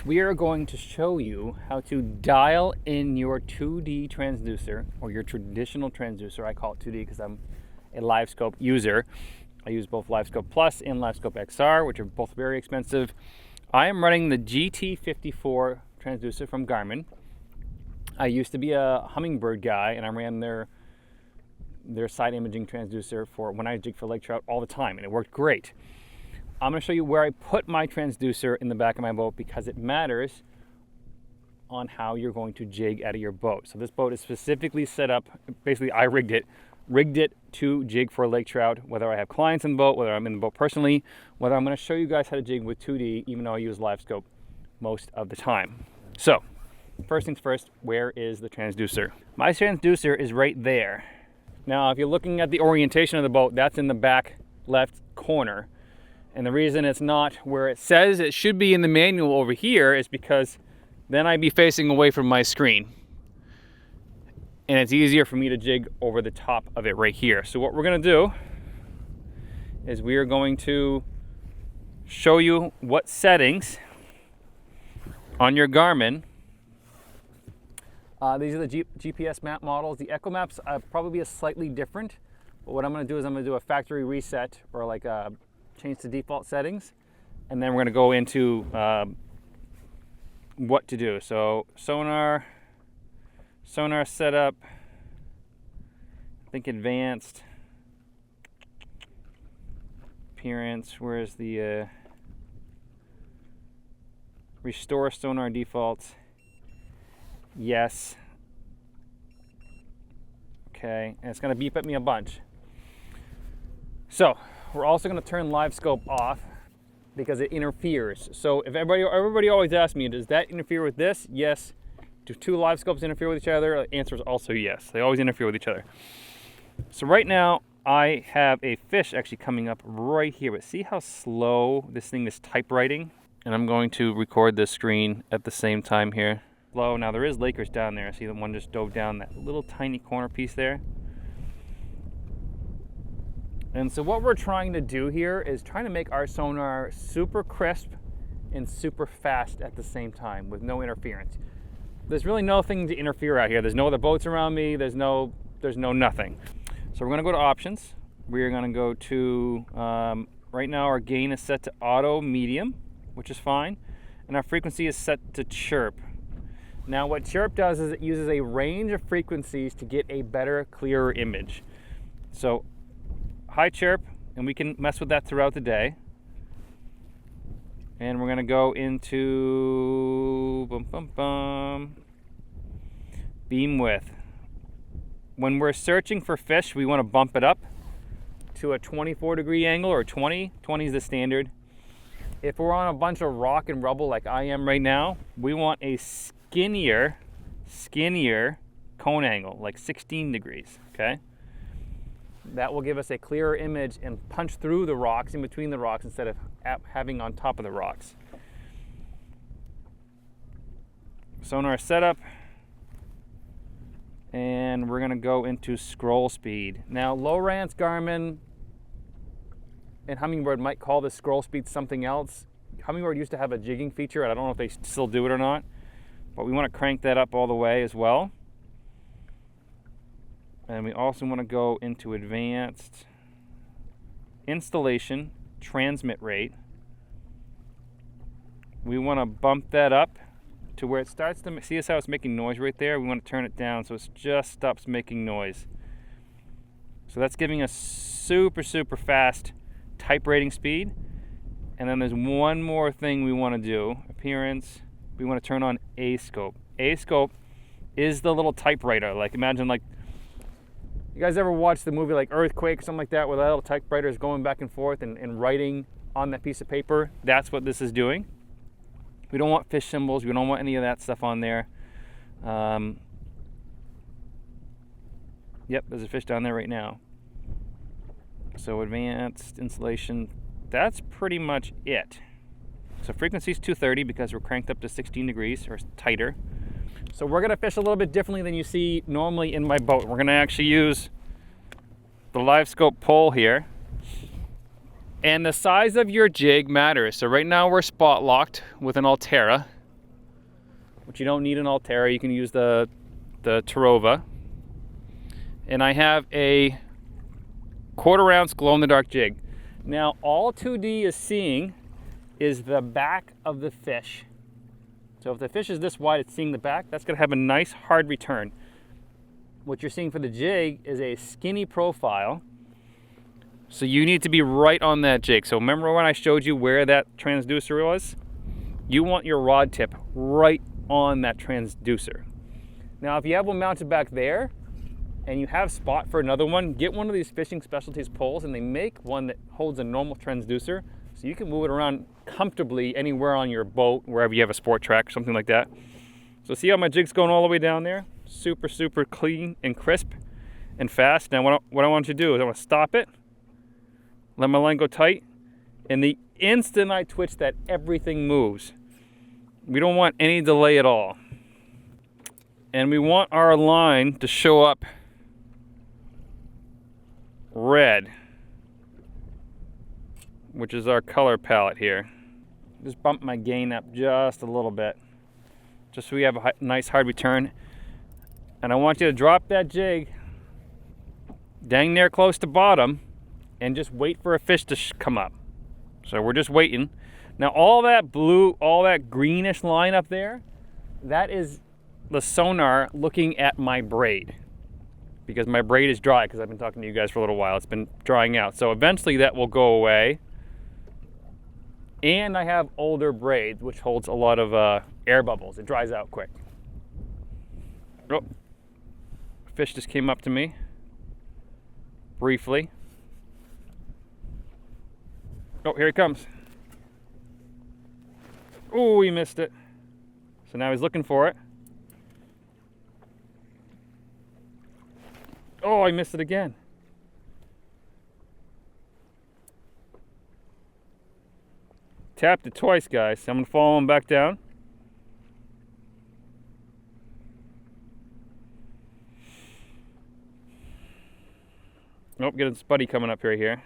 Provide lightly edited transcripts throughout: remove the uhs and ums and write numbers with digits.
we are going to show you how to dial in your 2D transducer, or your traditional transducer. I call it 2D because I'm a Livescope user. I use both Livescope Plus and Livescope XR, which are both very expensive. I am running the GT54 transducer from Garmin. I used to be a Humminbird guy, and I ran their side imaging transducer for when I jig for lake trout all the time, and it worked great. I'm going to show you where I put my transducer in the back of my boat because it matters on how you're going to jig out of your boat. So this boat is specifically set up, basically I rigged it to jig for lake trout, whether I have clients in the boat, whether I'm in the boat personally, whether I'm going to show you guys how to jig with 2D, even though I use Livescope most of the time. So first things first, where is the transducer? My transducer is right there. Now, if you're looking at the orientation of the boat, that's in the back left corner. And the reason it's not where it says it should be in the manual over here is because then I'd be facing away from my screen. And it's easier for me to jig over the top of it right here. So what we're gonna do is we are going to show you what settings on your Garmin. These are the GPS map models. The Echo Maps probably is slightly different, but what I'm gonna do is I'm gonna do a factory reset, or like a change to default settings, and then we're going to go into what to do. So sonar setup, I think advanced, appearance, where's the restore sonar defaults, yes, okay, and it's going to beep at me a bunch. So we're also going to turn Livescope off because it interferes. So if everybody always asks me, does that interfere with this? Yes. Do two Livescopes interfere with each other? The answer is also yes. They always interfere with each other. So right now I have a fish actually coming up right here, but see how slow this thing is typewriting? And I'm going to record this screen at the same time here. Slow. Now there is Lakers down there. See the one just dove down that little tiny corner piece there. And so what we're trying to do here is trying to make our sonar super crisp and super fast at the same time with no interference. There's really nothing to interfere out here. There's no other boats around me. There's no nothing. So we're gonna go to options. We're gonna go to, right now our gain is set to auto medium, which is fine. And our frequency is set to chirp. Now what chirp does is it uses a range of frequencies to get a better, clearer image. So high chirp, and we can mess with that throughout the day. And we're gonna go into beam width. When we're searching for fish, we want to bump it up to a 24-degree angle, or 20. 20 is the standard. If we're on a bunch of rock and rubble like I am right now, we want a skinnier cone angle, like 16 degrees, okay? That will give us a clearer image and punch through the rocks, in between the rocks, instead of having on top of the rocks. Sonar setup, and we're gonna go into scroll speed. Now Lowrance, Garmin, and Humminbird might call this scroll speed something else. Humminbird used to have a jigging feature, and I don't know if they still do it or not, but we want to crank that up all the way as well. And we also want to go into advanced installation, transmit rate. We want to bump that up to where it starts to, see how it's making noise right there? We want to turn it down so it just stops making noise. So that's giving us super fast type rating speed. And then there's one more thing we want to do, appearance. We want to turn on A-scope. A-scope is the little typewriter. Like imagine like, you guys ever watch the movie like Earthquake or something like that, where the little typewriter is going back and forth and writing on that piece of paper? That's what this is doing. We don't want fish symbols. We don't want any of that stuff on there. Yep, there's a fish down there right now. So advanced installation, that's pretty much it. So frequency is 230 because we're cranked up to 16 degrees or tighter. So we're gonna fish a little bit differently than you see normally in my boat. We're gonna actually use the Livescope Pole here. And the size of your jig matters. So right now we're spot locked with an Altera. but you don't need an Altera. You can use the Tarova. And I have a 1/4 ounce glow-in-the-dark jig. Now, all 2D is seeing is the back of the fish. So if the fish is this wide, it's seeing the back. That's going to have a nice hard return. What you're seeing for the jig is a skinny profile. So you need to be right on that jig. So remember when I showed you where that transducer was? You want your rod tip right on that transducer. Now, if you have one mounted back there and you have spot for another one, get one of these fishing specialties poles, and they make one that holds a normal transducer, so you can move it around comfortably anywhere on your boat, wherever you have a sport track or something like that. So see how my jig's going all the way down there? Super, super clean and crisp and fast. Now what I want you to do is I want to stop it, let my line go tight, and the instant I twitch that, everything moves. We don't want any delay at all. And we want our line to show up red, which is our color palette here. Just bump my gain up just a little bit, just so we have a nice hard return. And I want you to drop that jig dang near close to bottom and just wait for a fish to come up. So we're just waiting. Now all that blue, all that greenish line up there, that is the sonar looking at my braid, because my braid is dry, because I've been talking to you guys for a little while. It's been drying out. So eventually that will go away. And I have older braid, which holds a lot of air bubbles. It dries out quick. Oh, fish just came up to me briefly. Oh, here he comes. Oh, he missed it. So now he's looking for it. Oh, I missed it again. Tapped it twice, guys. So I'm gonna follow him back down. Nope, get a spuddy coming up here.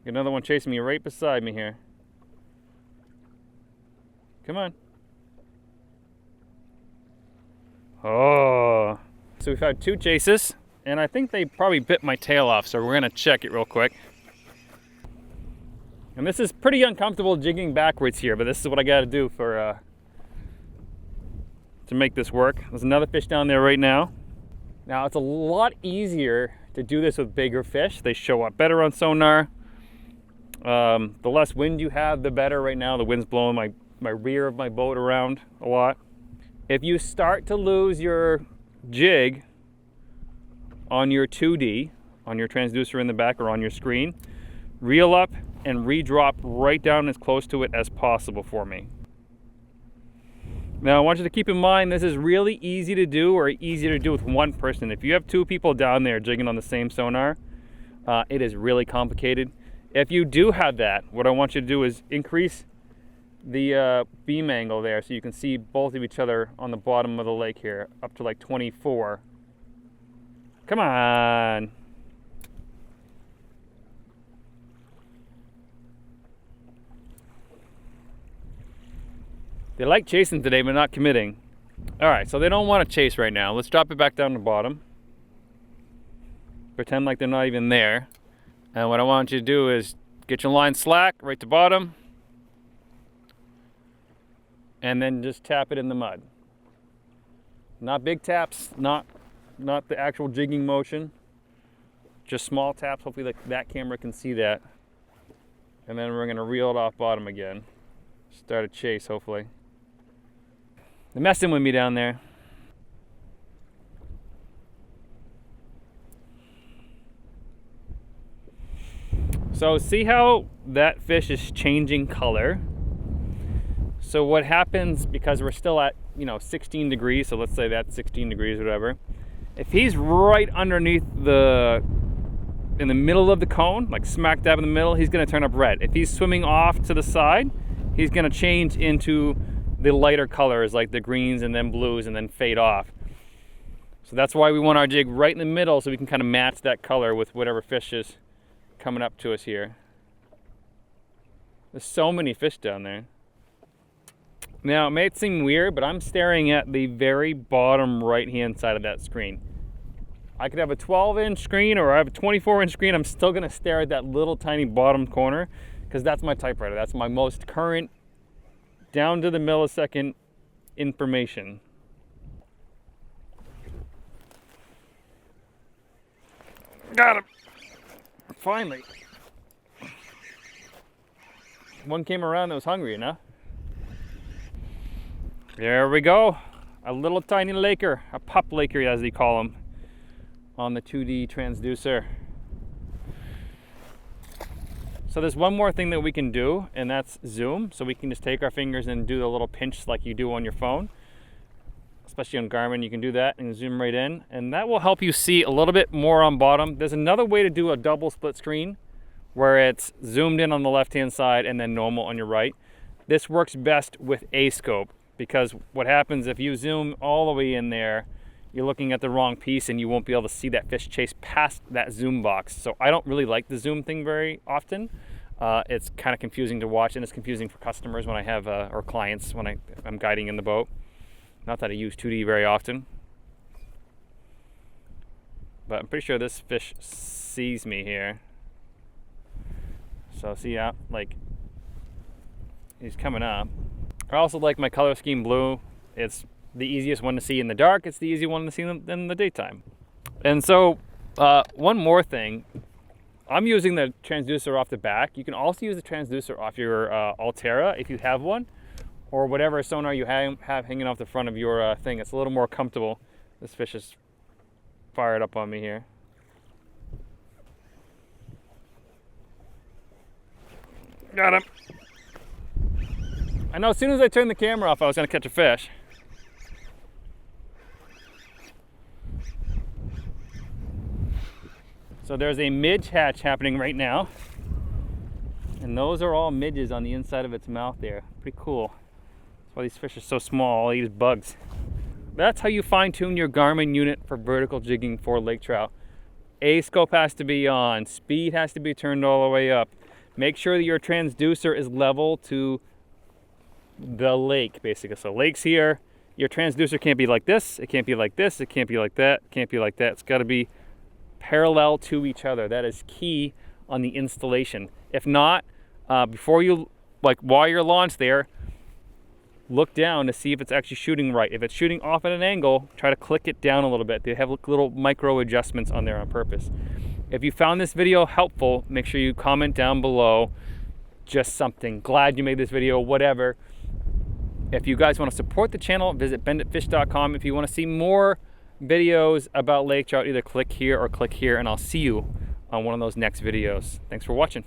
Another one chasing me right beside me here. Come on. Oh. So we've had 2 chases, and I think they probably bit my tail off, so we're gonna check it real quick. And this is pretty uncomfortable jigging backwards here, but this is what I gotta do for to make this work. There's another fish down there right now. Now it's a lot easier to do this with bigger fish. They show up better on sonar. The less wind you have, the better. Right now the wind's blowing my rear of my boat around a lot. If you start to lose your jig on your 2D, on your transducer in the back or on your screen, reel up and re-drop right down as close to it as possible for me. Now I want you to keep in mind, this is really easy to do, or easy to do with one person. If you have 2 people down there jigging on the same sonar, it is really complicated. If you do have that, what I want you to do is increase the beam angle there so you can see both of each other on the bottom of the lake here, up to like 24. Come on. They like chasing today, but not committing. All right, so they don't want to chase right now. Let's drop it back down to the bottom. Pretend like they're not even there. And what I want you to do is get your line slack right to bottom, and then just tap it in the mud. Not big taps, not the actual jigging motion, just small taps. Hopefully that camera can see that. And then we're gonna reel it off bottom again. Start a chase, hopefully. They're messing with me down there. So see how that fish is changing color? So what happens, because we're still at 16 degrees, so let's say that's 16 degrees or whatever. If he's right underneath the in the middle of the cone, like smack dab in the middle, he's gonna turn up red. If he's swimming off to the side, he's gonna change into the lighter colors like the greens and then blues and then fade off. So that's why we want our jig right in the middle so we can kind of match that color with whatever fish is coming up to us here. There's so many fish down there. Now, it may seem weird, but I'm staring at the very bottom right-hand side of that screen. I could have a 12-inch screen or I have a 24-inch screen. I'm still gonna stare at that little tiny bottom corner because that's my typewriter. That's my most current, down to the millisecond information. Got him. Finally. One came around that was hungry enough. There we go. A little tiny laker, a pup laker as they call them, on the 2D transducer. So there's one more thing that we can do, and that's zoom. So we can just take our fingers and do the little pinch like you do on your phone. Especially on Garmin, you can do that and zoom right in. And that will help you see a little bit more on bottom. There's another way to do a double split screen where it's zoomed in on the left-hand side and then normal on your right. This works best with a scope because what happens if you zoom all the way in there, you're looking at the wrong piece and you won't be able to see that fish chase past that zoom box. So I don't really like the zoom thing very often. It's kind of confusing to watch, and it's confusing for customers when I have, or clients when I'm guiding in the boat. Not that I use 2D very often. But I'm pretty sure this fish sees me here. So see how, like, he's coming up. I also like my color scheme blue. It's the easiest one to see in the dark. It's the easy one to see in the daytime. And so one more thing, I'm using the transducer off the back. You can also use the transducer off your Altera if you have one, or whatever sonar you have hanging off the front of your thing. It's a little more comfortable. This fish is fired up on me here. Got him. I know as soon as I turned the camera off, I was gonna catch a fish. So there's a midge hatch happening right now. And those are all midges on the inside of its mouth there. Pretty cool. That's why these fish are so small, all they eat is bugs. That's how you fine tune your Garmin unit for vertical jigging for lake trout. A scope has to be on, speed has to be turned all the way up. Make sure that your transducer is level to the lake, basically. So lake's here, your transducer can't be like this, it can't be like this, it can't be like that, it can't be like that. It's gotta be parallel to each other. That is key on the installation. If not, before you, like while you're launched there, look down to see if it's actually shooting right. If it's shooting off at an angle, try to click it down a little bit. They have little micro adjustments on there on purpose. If you found this video helpful, make sure you comment down below just something. Glad you made this video, whatever. If you guys want to support the channel, visit benditfish.com. If you want to see more videos about lake trout, either click here or click here, and I'll see you on one of those next videos. Thanks for watching.